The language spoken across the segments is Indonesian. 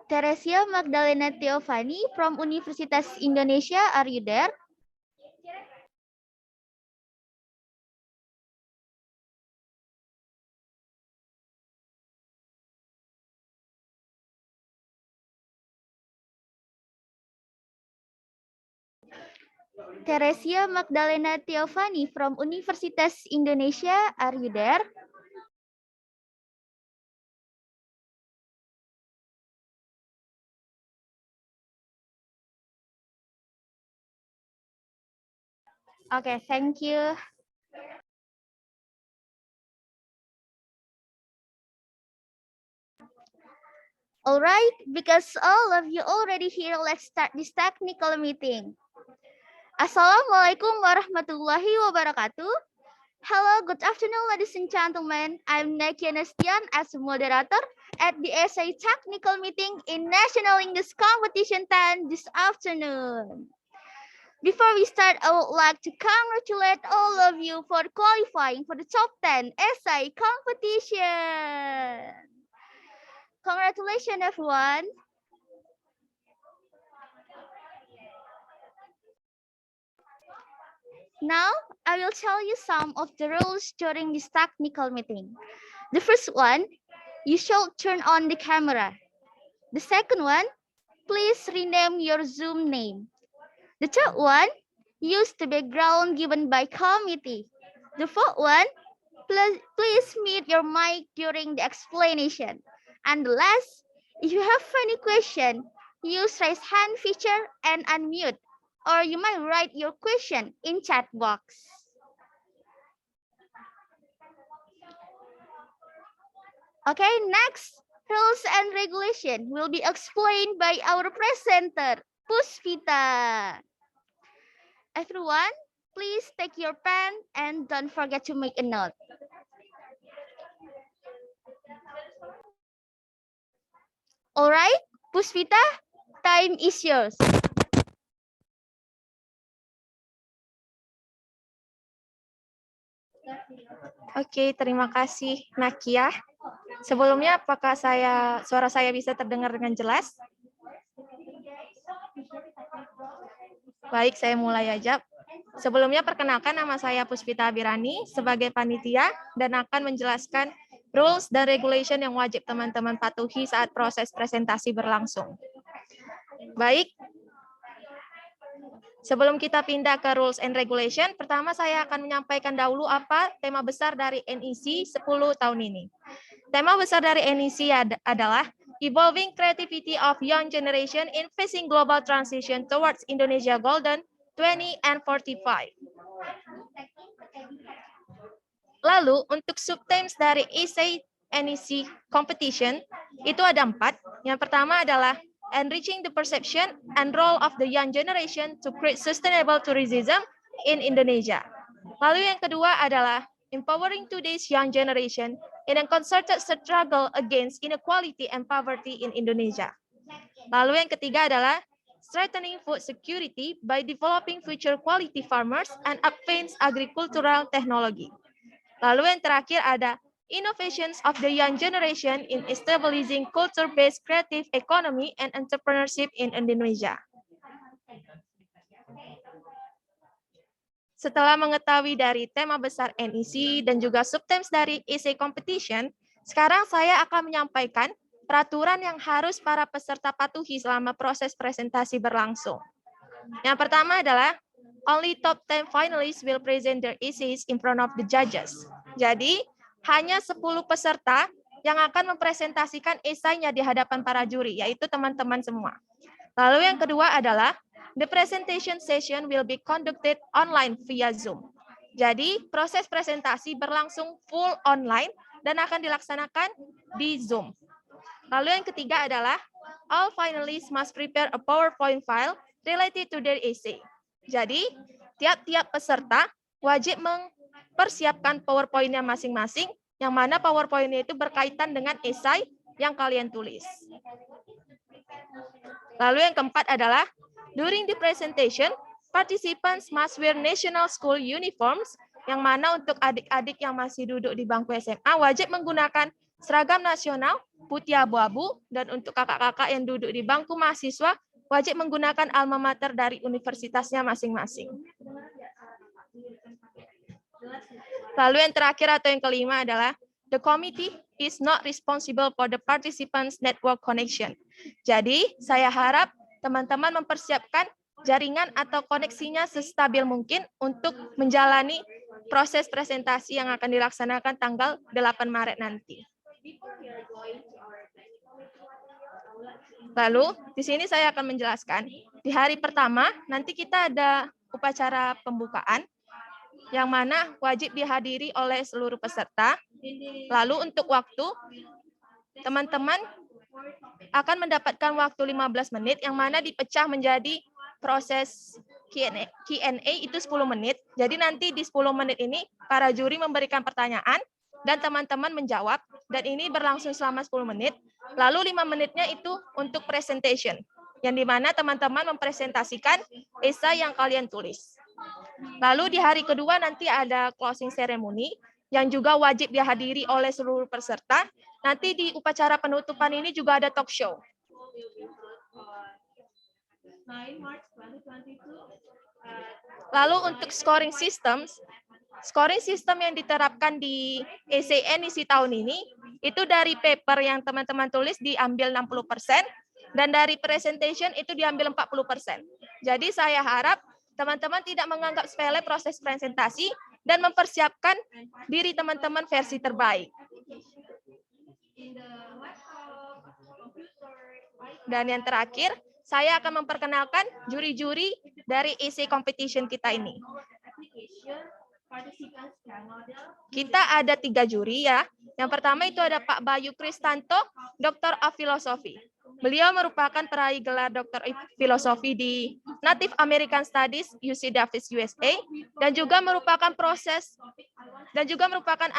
Teresia Magdalena Teofani from Universitas Indonesia, are you there? Teresia Magdalena Teofani from Universitas Indonesia, are you there? Okay, thank you. All right, because all of you already here, let's start this technical meeting. Assalamualaikum warahmatullahi wabarakatuh. Hello, good afternoon, ladies and gentlemen. I'm Nakia Nastian as a moderator at the essay technical meeting in National English Competition 10 this afternoon. Before we start, I would like to congratulate all of you for qualifying for the top 10 essay competition. Congratulations, everyone. Now, I will tell you some of the rules during this technical meeting. The first one, you should turn on the camera. The second one, please rename your Zoom name. The third one, use the background given by committee. The fourth one, please mute your mic during the explanation. And the last, if you have any question, use raise hand feature and unmute, or you might write your question in chat box. Okay, next, rules and regulation will be explained by our presenter, Puspita. Everyone, please take your pen and don't forget to make a note. All right, Puspita, time is yours. Oke, terima kasih Nakia. Sebelumnya, apakah suara saya bisa terdengar dengan jelas? Baik, saya mulai aja. Sebelumnya, perkenalkan nama saya Puspita Abirani sebagai panitia dan akan menjelaskan rules dan regulation yang wajib teman-teman patuhi saat proses presentasi berlangsung. Baik, sebelum kita pindah ke rules and regulation, pertama saya akan menyampaikan dahulu apa tema besar dari NEC 10 tahun ini. Tema besar dari NEC adalah Evolving Creativity of Young Generation in Facing Global Transition Towards Indonesia Golden 2045. Lalu, untuk subthemes dari essay NEC Competition, itu ada 4. Yang pertama adalah Enriching the Perception and Role of the Young Generation to Create Sustainable Tourism in Indonesia. Lalu yang kedua adalah Empowering Today's Young Generation in a Concerted Struggle Against Inequality and Poverty in Indonesia. Lalu yang ketiga adalah Strengthening Food Security by Developing Future Quality Farmers and Advanced Agricultural Technology. Lalu yang terakhir ada Innovations of the Young Generation in Establishing Culture-Based Creative Economy and Entrepreneurship in Indonesia. Setelah mengetahui dari tema besar NEC dan juga subthemes dari essay competition, sekarang saya akan menyampaikan peraturan yang harus para peserta patuhi selama proses presentasi berlangsung. Yang pertama adalah only top 10 finalists will present their essays in front of the judges. Jadi, hanya 10 peserta yang akan mempresentasikan esainya di hadapan para juri, yaitu teman-teman semua. Lalu yang kedua adalah the presentation session will be conducted online via Zoom. Jadi, proses presentasi berlangsung full online dan akan dilaksanakan di Zoom. Lalu yang ketiga adalah all finalists must prepare a PowerPoint file related to their essay. Jadi, tiap-tiap peserta wajib mempersiapkan PowerPoint-nya masing-masing, yang mana PowerPoint-nya itu berkaitan dengan esai yang kalian tulis. Lalu yang keempat adalah during the presentation, participants must wear national school uniforms, yang mana untuk adik-adik yang masih duduk di bangku SMA wajib menggunakan seragam nasional putih abu-abu, dan untuk kakak-kakak yang duduk di bangku mahasiswa, wajib menggunakan alma mater dari universitasnya masing-masing. Lalu yang terakhir atau yang kelima adalah, the committee is not responsible for the participants' network connection. Jadi, saya harap teman-teman mempersiapkan jaringan atau koneksinya sestabil mungkin untuk menjalani proses presentasi yang akan dilaksanakan tanggal 8 Maret nanti. Lalu, di sini saya akan menjelaskan, di hari pertama nanti kita ada upacara pembukaan, yang mana wajib dihadiri oleh seluruh peserta. Lalu untuk waktu, teman-teman akan mendapatkan waktu 15 menit, yang mana dipecah menjadi proses Q&A itu 10 menit. Jadi nanti di 10 menit ini, para juri memberikan pertanyaan, dan teman-teman menjawab, dan ini berlangsung selama 10 menit. Lalu 5 menitnya itu untuk presentation, yang dimana teman-teman mempresentasikan esai yang kalian tulis. Lalu di hari kedua nanti ada closing ceremony, yang juga wajib dihadiri oleh seluruh peserta. Nanti di upacara penutupan ini juga ada talk show. Lalu untuk scoring system yang diterapkan di NEC tahun ini, itu dari paper yang teman-teman tulis diambil 60%, dan dari presentation itu diambil 40%. Jadi saya harap teman-teman tidak menganggap sepele proses presentasi dan mempersiapkan diri teman-teman versi terbaik. Dan yang terakhir, saya akan memperkenalkan juri-juri dari essay competition kita ini. Kita ada 3 juri ya. Yang pertama itu ada Pak Bayu Kristanto, Dr. of Philosophy. Beliau merupakan peraih gelar Dr. of Philosophy di Native American Studies UC Davis USA, dan juga merupakan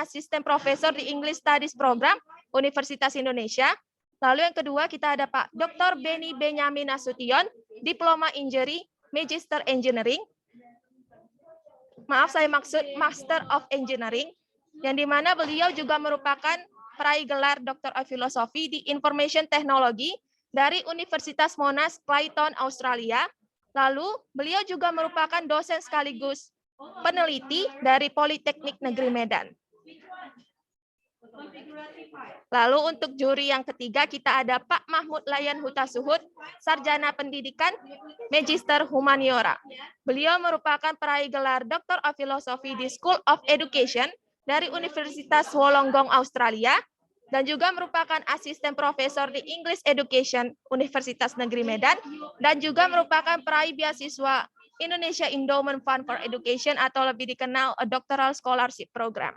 asisten profesor di English Studies Program Universitas Indonesia. Lalu yang kedua kita ada Pak Dr. Beni Benyamin Nasution, Diploma Injury, Magister Engineering. Maaf, saya maksud Master of Engineering, yang dimana beliau juga merupakan peraih gelar Dr. of Philosophy di Information Technology dari Universitas Monash, Clayton, Australia. Lalu, beliau juga merupakan dosen sekaligus peneliti dari Politeknik Negeri Medan. Lalu untuk juri yang ketiga kita ada Pak Mahmud Layan Huta Suhud, Sarjana Pendidikan, Magister Humaniora. Beliau merupakan peraih gelar Doctor of Philosophy di School of Education dari Universitas Wollongong, Australia, dan juga merupakan asisten profesor di English Education Universitas Negeri Medan, dan juga merupakan peraih beasiswa Indonesia Endowment Fund for Education atau lebih dikenal a Doctoral Scholarship Program.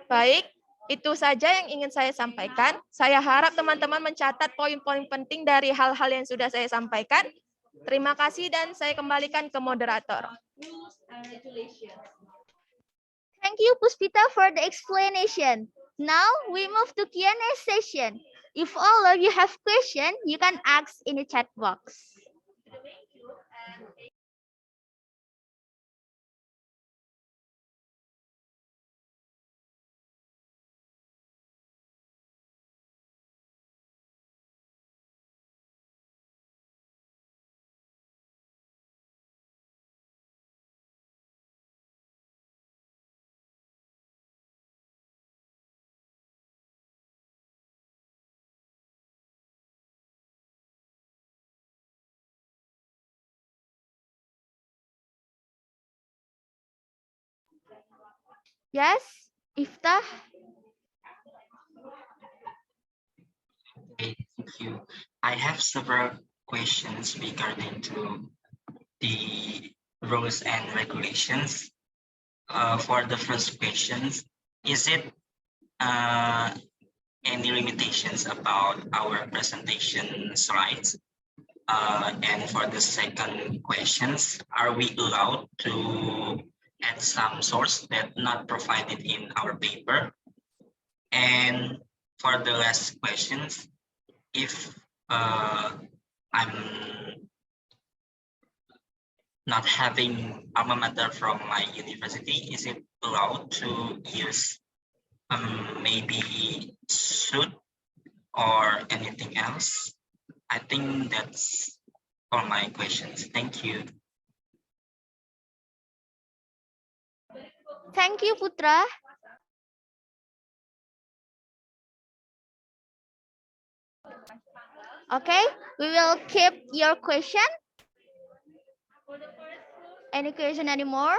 Baik, itu saja yang ingin saya sampaikan. Saya harap teman-teman mencatat poin-poin penting dari hal-hal yang sudah saya sampaikan. Terima kasih dan saya kembalikan ke moderator. Thank you, Puspita, for the explanation. Now we move to Q&A session. If all of you have questions, you can ask in the chat box. Yes, Iftah. Okay, thank you. I have several questions regarding to the rules and regulations. For the first questions, is it any limitations about our presentation slides? And for the second questions, are we allowed to add some source that not provided in our paper? And for the last questions, if I'm not having alma mater from my university, is it allowed to use maybe suit or anything else? I think that's all my questions. Thank you. Thank you, Putra. Okay, we will keep your question. Any question anymore?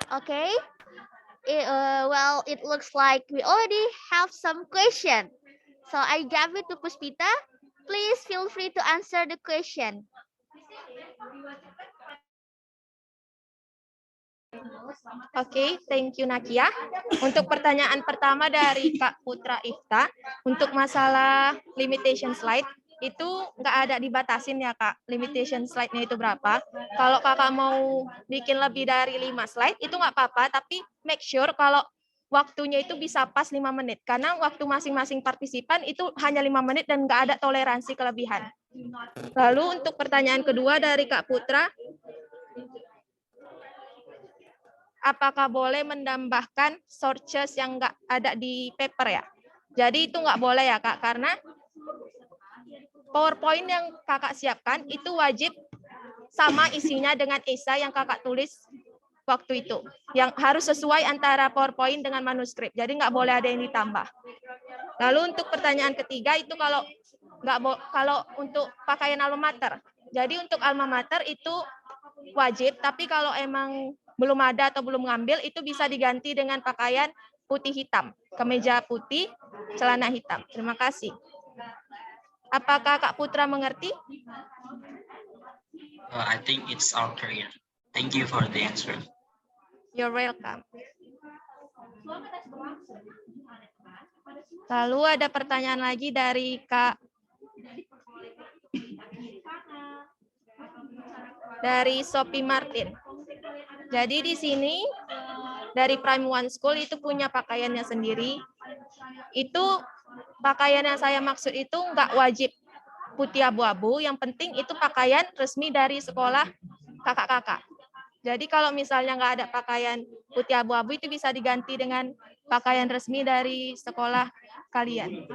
Okay. Well, it looks like we already have some question. So I gave it to Puspita. Please feel free to answer the question. Oke, thank you Nakia. Untuk pertanyaan pertama dari Kak Putra Ifta, untuk masalah limitation slide, itu nggak ada dibatasin ya Kak, limitation slide-nya itu berapa. Kalau Kakak mau bikin lebih dari 5 slide, itu nggak apa-apa, tapi make sure kalau waktunya itu bisa pas 5 menit, karena waktu masing-masing partisipan itu hanya 5 menit dan nggak ada toleransi kelebihan. Lalu untuk pertanyaan kedua dari Kak Putra, apakah boleh menambahkan sources yang nggak ada di paper ya? Jadi itu nggak boleh ya Kak, karena PowerPoint yang Kakak siapkan itu wajib sama isinya dengan esai yang Kakak tulis waktu itu. Yang harus sesuai antara PowerPoint dengan manuskrip, jadi nggak boleh ada yang ditambah. Lalu untuk pertanyaan ketiga itu kalau untuk pakaian alma mater. Jadi untuk alma mater itu wajib, tapi kalau emang belum ada atau belum ngambil, itu bisa diganti dengan pakaian putih hitam, kemeja putih, celana hitam. Terima kasih. Apakah Kak Putra mengerti? I think it's all clear. Thank you for the answer. You're welcome. Lalu ada pertanyaan lagi dari Kak Sophie Martin. Jadi di sini dari Prime One School itu punya pakaiannya sendiri. Itu pakaian yang saya maksud itu nggak wajib putih abu-abu, yang penting itu pakaian resmi dari sekolah kakak-kakak. Jadi kalau misalnya nggak ada pakaian putih abu-abu, itu bisa diganti dengan pakaian resmi dari sekolah kalian.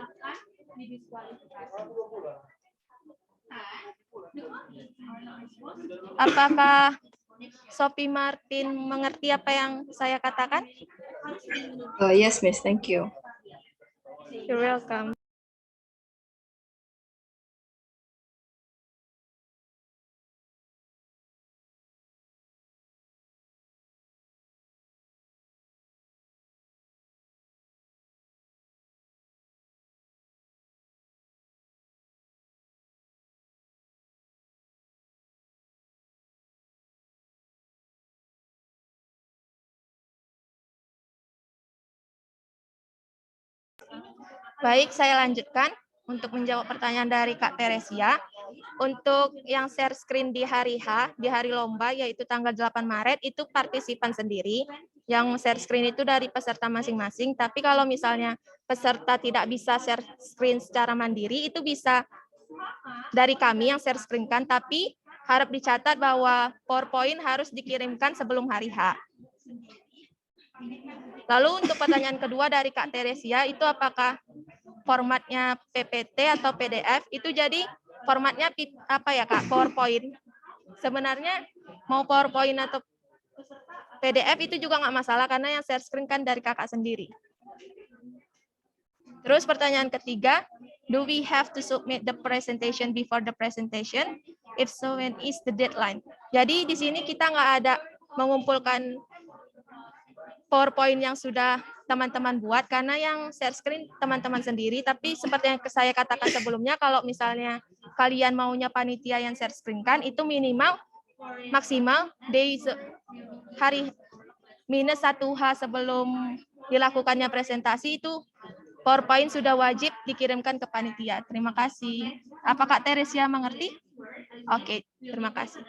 Apakah Sophie Martin mengerti apa yang saya katakan? Yes, Miss. Thank you. You're welcome. Baik, saya lanjutkan untuk menjawab pertanyaan dari Kak Teresia. Untuk yang share screen di hari H, di hari lomba, yaitu tanggal 8 Maret, itu partisipan sendiri. Yang share screen itu dari peserta masing-masing, tapi kalau misalnya peserta tidak bisa share screen secara mandiri, itu bisa dari kami yang share screen kan, tapi harap dicatat bahwa PowerPoint harus dikirimkan sebelum hari H. Lalu untuk pertanyaan kedua dari Kak Teresia, itu apakah formatnya PPT atau PDF? Itu jadi formatnya apa ya Kak? PowerPoint. Sebenarnya mau PowerPoint atau PDF itu juga nggak masalah, karena yang share screen kan dari kakak sendiri. Terus pertanyaan ketiga, do we have to submit the presentation before the presentation? If so, when is the deadline? Jadi di sini kita nggak ada mengumpulkan PowerPoint yang sudah teman-teman buat, karena yang share screen teman-teman sendiri. Tapi seperti yang saya katakan sebelumnya, kalau misalnya kalian maunya panitia yang share screen kan, itu minimal maksimal hari minus 1H sebelum dilakukannya presentasi, itu PowerPoint sudah wajib dikirimkan ke panitia. Terima kasih. Apa Kak Teresia mengerti? Oke, terima kasih.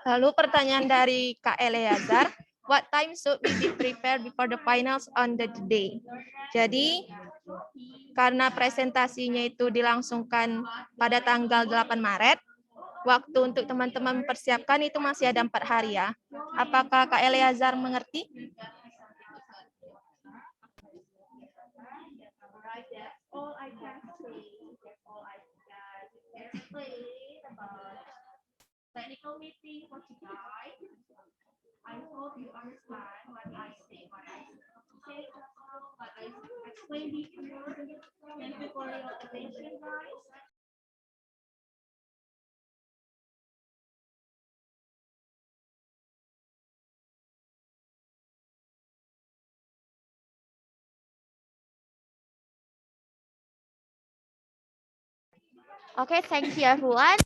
Lalu pertanyaan dari Kak Eleazar, what time should we be prepared before the finals on the day? Jadi, karena presentasinya itu dilangsungkan pada tanggal 8 Maret, waktu untuk teman-teman mempersiapkan itu masih ada 4 hari ya. Apakah Kak Eleazar mengerti? Technical meeting for today. I hope you understand what I say. What I explain before. Thank you for your attention, guys. Okay, thank you everyone.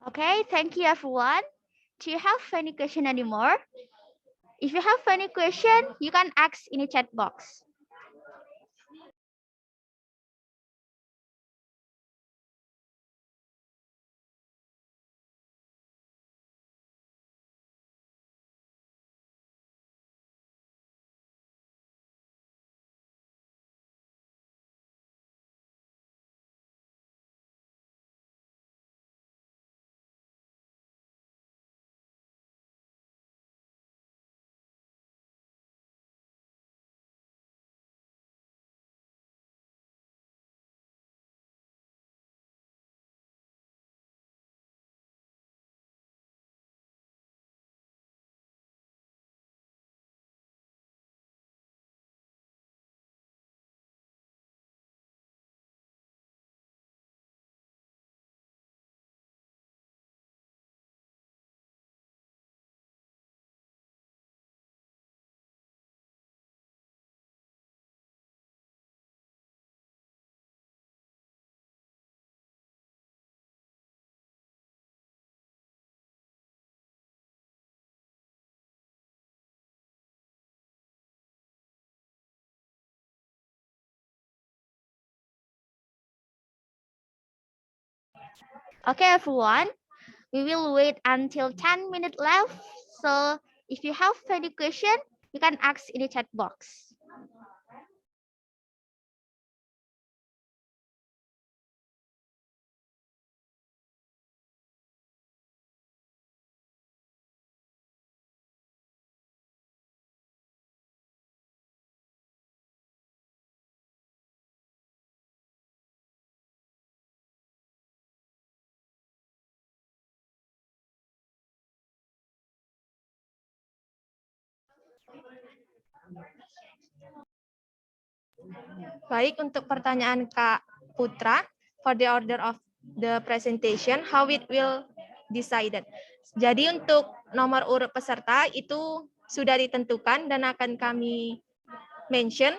Okay, thank you everyone. Do you have any question anymore? If you have any question, you can ask in the chat box. Okay, everyone. We will wait until 10 minutes left. So if you have any question, you can ask in the chat box. Baik, untuk pertanyaan Kak Putra, for the order of the presentation, how it will decided. Jadi untuk nomor urut peserta itu sudah ditentukan dan akan kami mention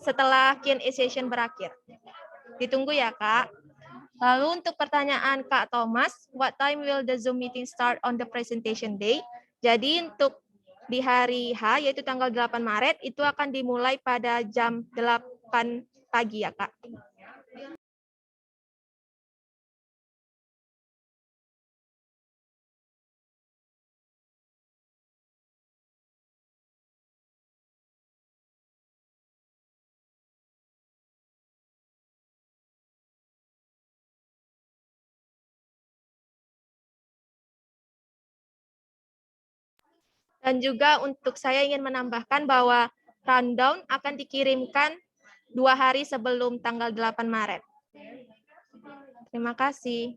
setelah Q&A session berakhir. Ditunggu ya, Kak. Lalu untuk pertanyaan Kak Thomas, what time will the Zoom meeting start on the presentation day? Jadi untuk di hari H, yaitu tanggal 8 Maret, itu akan dimulai pada jam 8 pagi ya, Kak. Dan juga untuk saya ingin menambahkan bahwa rundown akan dikirimkan 2 hari sebelum tanggal 8 Maret. Terima kasih.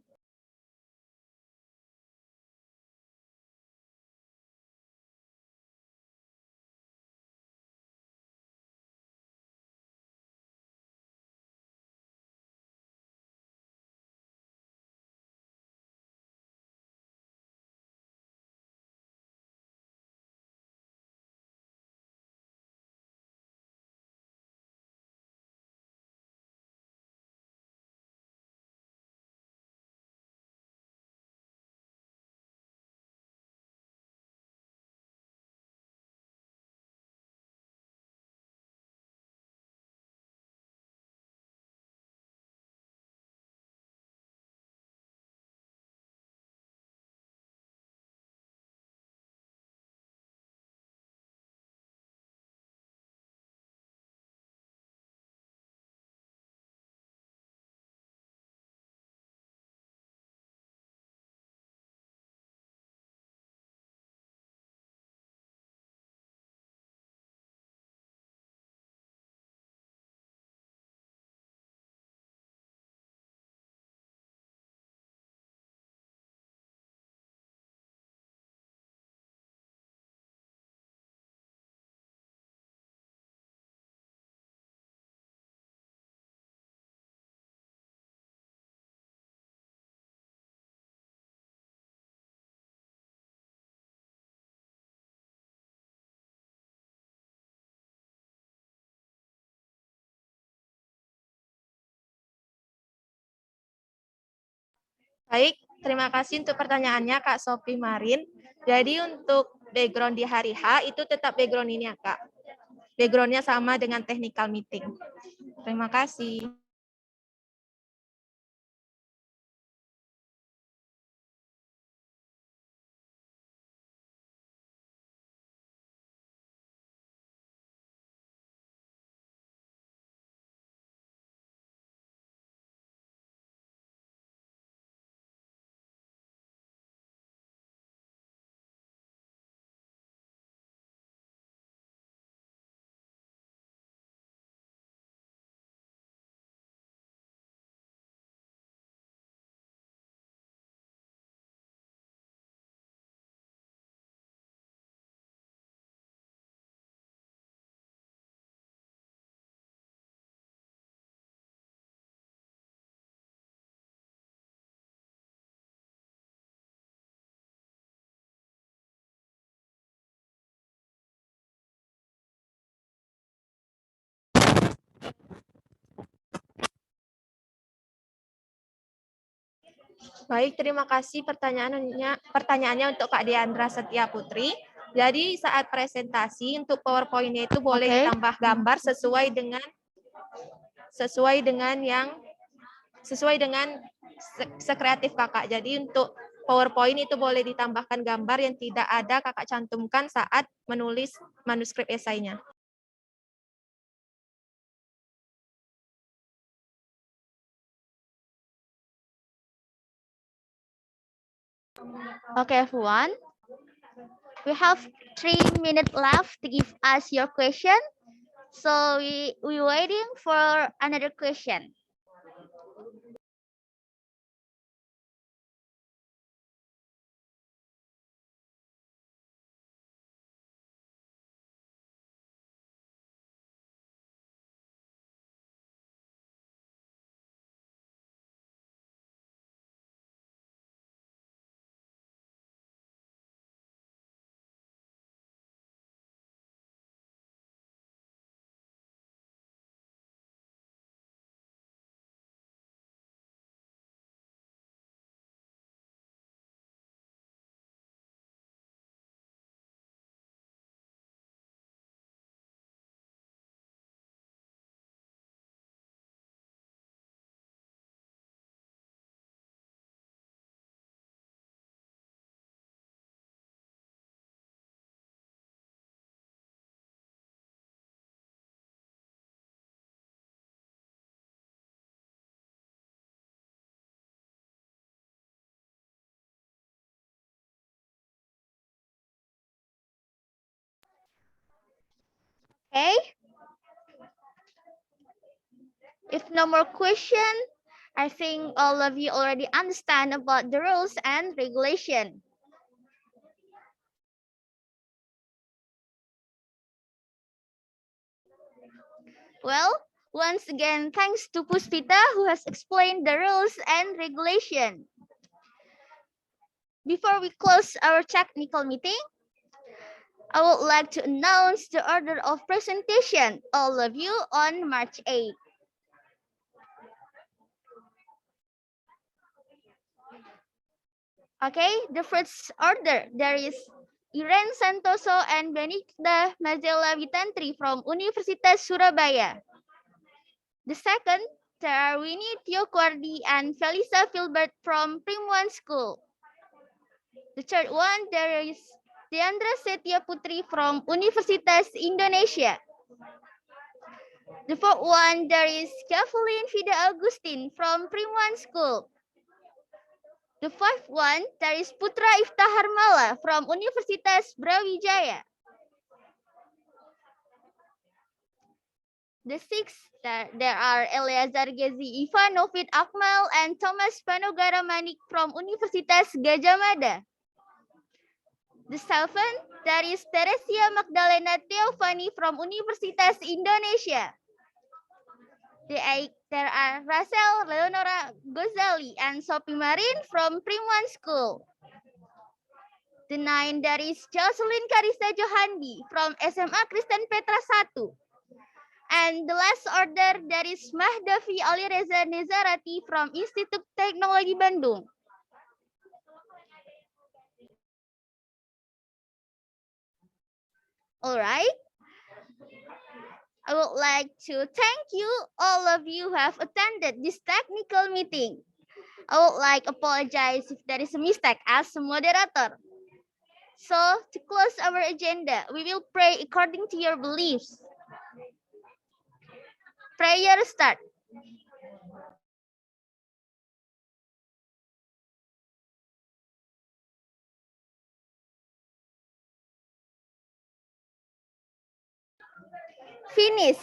Baik, terima kasih untuk pertanyaannya Kak Sophie Marin. Jadi untuk background di hari H itu tetap background ini ya Kak. Backgroundnya sama dengan technical meeting. Terima kasih. Baik, terima kasih pertanyaannya untuk Kak Diandra Setia Putri. Jadi saat presentasi untuk PowerPoint-nya itu boleh Oke. ditambah gambar sesuai dengan sekreatif kakak. Jadi untuk PowerPoint itu boleh ditambahkan gambar yang tidak ada kakak cantumkan saat menulis manuskrip esainya. Okay, everyone. We have 3 minutes left to give us your question. So we waiting for another question. Okay. If no more question, I think all of you already understand about the rules and regulation. Well, once again, thanks to Puspita who has explained the rules and regulation. Before we close our technical meeting, I would like to announce the order of presentation, all of you, on March 8. Okay, the first order, there is Irene Santoso and Benigda Mazela Witantri from Universitas Surabaya. The second, there are Winnie Tiokordi and Felisa Filbert from Primuan School. The third one, there is Deandra Setia Putri from Universitas Indonesia. The fourth one, there is Kathleen Vida Agustin from Primuan School. The fifth one, there is Putra Iftahar Mala from Universitas Brawijaya. The sixth, there are Eleazar Gezi Iva, Novid Akmal, and Thomas Panogara Manik from Universitas Gadjah Mada. The seventh, there is Teresia Magdalena Teofani from Universitas Indonesia. The eighth, there are Rachel Leonora Gozali and Sophie Marin from Primuan School. The ninth, there is Jocelyn Karisa Johandi from SMA Kristen Petra 1. And the last order, there is Mahdavi Alireza Nezarati from Institut Teknologi Bandung. All right. I would like to thank you, all of you who have attended this technical meeting. I would like to apologize if there is a mistake as a moderator. So, to close our agenda, we will pray according to your beliefs. Prayer start. Finish.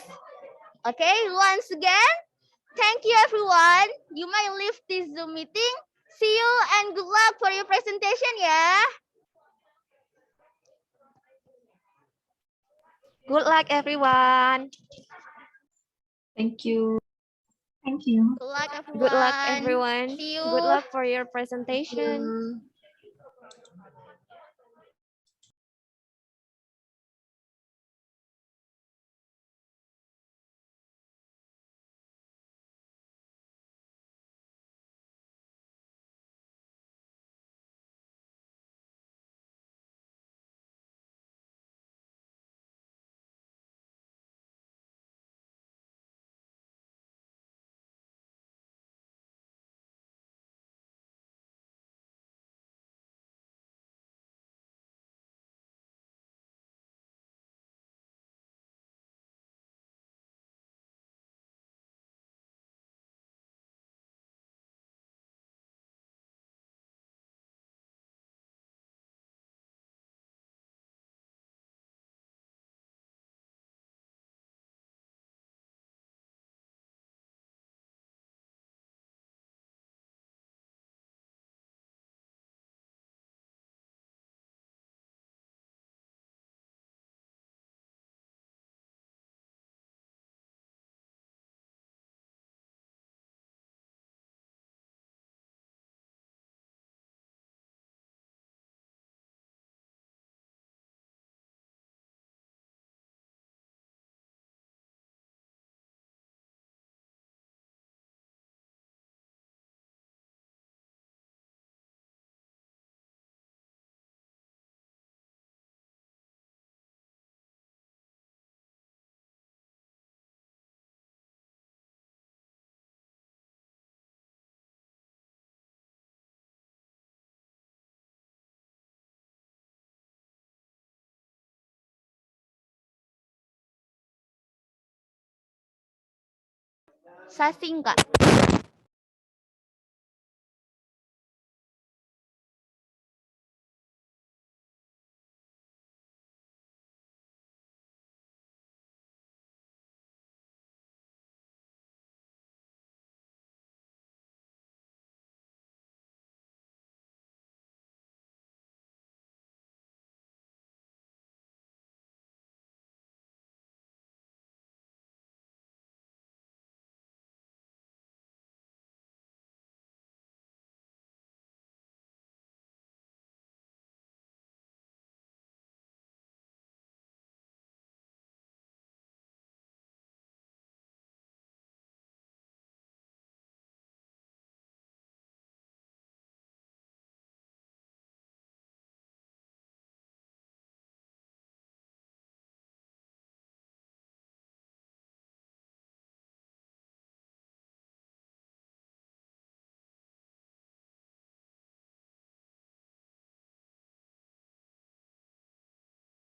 Okay, once again, thank you everyone. You may leave this Zoom meeting. See you and good luck for your presentation ya. Good luck everyone. Thank you. Thank you. Good luck everyone. Good luck everyone. See you. Good luck for your presentation. Sasingkat.